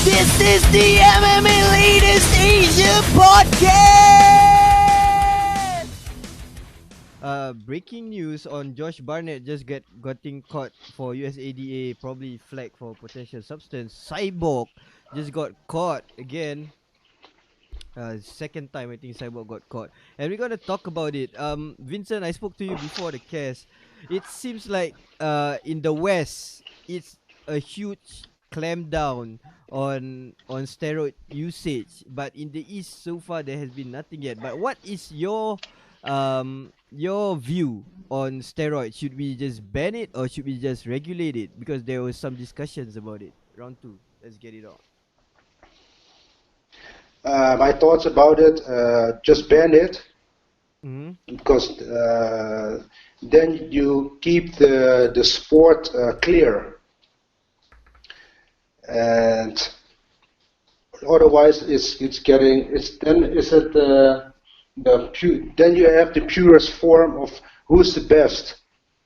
This is the MMA Latest Asia Podcast! Breaking news on Josh Barnett just getting caught for USADA, probably flagged for potential substance. Cyborg just got caught again. Second time I think Cyborg got caught, and we're gonna talk about it. Vincent, I spoke to you before the cast. It seems like in the West, it's a huge clampdown on steroid usage, but in the East so far there has been nothing yet. But what is your view on steroids? Should we just ban it or should we just regulate it? Because there was some discussions about it. Round two, let's get it on. My thoughts about it, just ban it, because then you keep the sport clear, and otherwise then you have the purest form of who's the best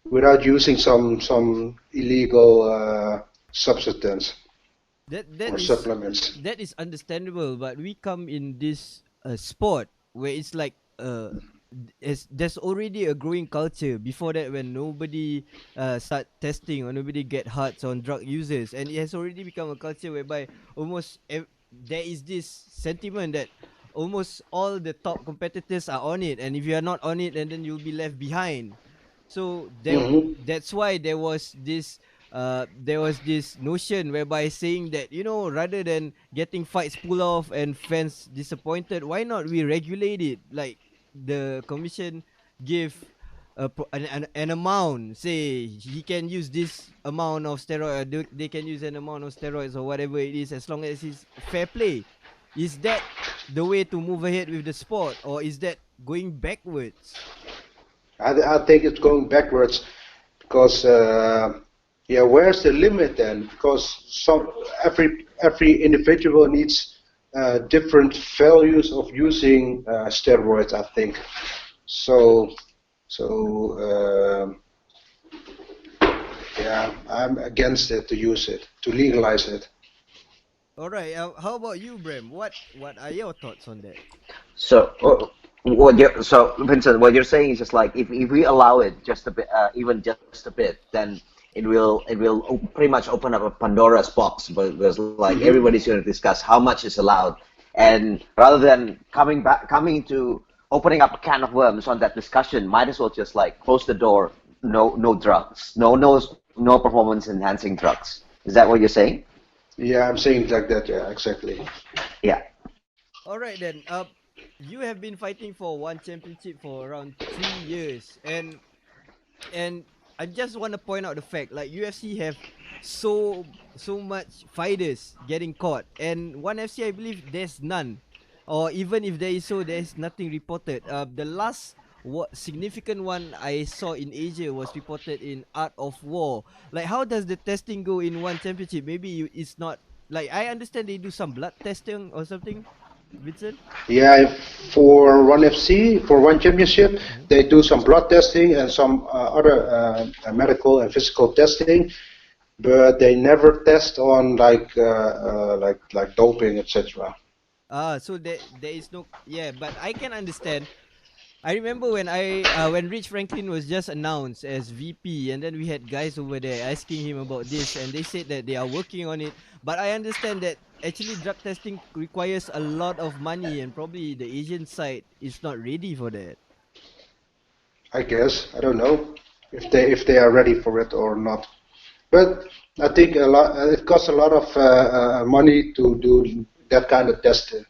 without using some illegal substance. Supplements. That is understandable, but we come in this sport where it's like there's already a growing culture before that when nobody start testing or nobody get hearts on drug users, and it has already become a culture whereby there is this sentiment that almost all the top competitors are on it, and if you are not on it, and then you'll be left behind. So that's why there was this notion whereby saying that, rather than getting fights pulled off and fans disappointed, why not we regulate it? Like the commission give an amount, say he can use this amount of steroid, or they can use an amount of steroids or whatever it is, as long as it's fair play. Is that the way to move ahead with the sport, or is that going backwards? I think it's going backwards because. Where's the limit then? Because every individual needs different values of using steroids, I think. I'm against it, to use it, to legalize it. All right. How about you, Brem? What are your thoughts on that? So, Vincent, what you're saying is just like if we allow it just a bit, even just a bit, then it will pretty much open up a Pandora's box, because like everybody's going to discuss how much is allowed, and rather than coming to opening up a can of worms on that discussion, might as well just like close the door. No drugs, no performance enhancing drugs. Is that what you're saying? Yeah, I'm saying like that. Yeah, exactly. Yeah. All right then. You have been fighting for one championship for around 3 years, and I just want to point out the fact, like UFC have so much fighters getting caught, and ONE FC, I believe there's none, or even if there is, so there's nothing reported. The last significant one I saw in Asia was reported in Art of War. Like, how does the testing go in one championship? Maybe it's not like, I understand they do some blood testing or something. Vincent? Yeah, for ONE FC, for one championship, they do some blood testing and some other medical and physical testing, but they never test on like doping, etc. So there is no, but I can understand. I remember when when Rich Franklin was just announced as VP, and then we had guys over there asking him about this, and they said that they are working on it. But I understand that actually drug testing requires a lot of money, and probably the Asian side is not ready for that. I guess, I don't know if they are ready for it or not. But I think it costs a lot of money to do that kind of testing.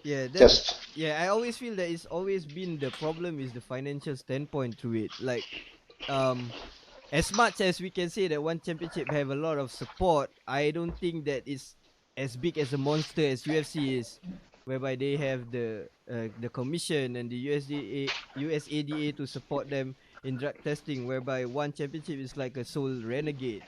I always feel that it's always been the problem is the financial standpoint to it. Like, as much as we can say that one championship have a lot of support, I don't think that it's as big as a monster as UFC is, whereby they have the commission and the USADA to support them in drug testing, whereby one championship is like a sole renegade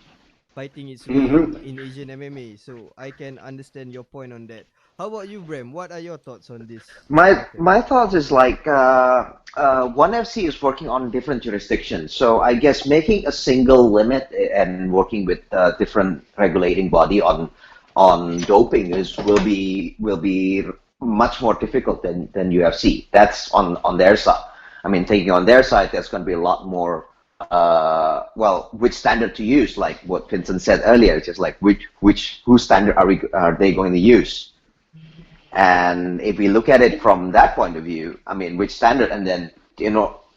fighting its way in Asian MMA. So I can understand your point on that. How about you, Brem? What are your thoughts on this? My thoughts is like ONE FC is working on different jurisdictions, so I guess making a single limit and working with different regulating body on on doping will be much more difficult than UFC. That's on their side. I mean, taking on their side, there's going to be a lot more. Which standard to use? Like what Vincent said earlier, just like whose standard are they going to use? And if we look at it from that point of view, I mean, which standard, and then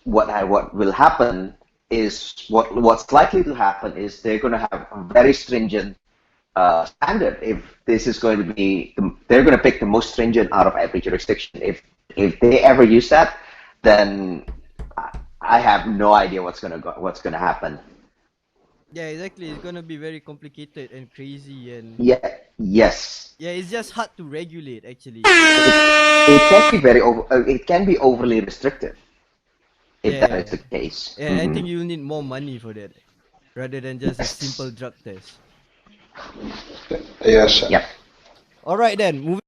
what will happen is what's likely to happen is they're going to have a very stringent standard. If this is going to be, they're going to pick the most stringent out of every jurisdiction. If they ever use that, then I have no idea what's gonna happen. Yeah, exactly. It's gonna be very complicated and crazy, and Yes. yeah, it's just hard to regulate actually. It can be overly restrictive if Yeah, that is the case. yeah. I think you'll need more money for that, rather than just a simple drug test. Yes. Yep. All right then, moving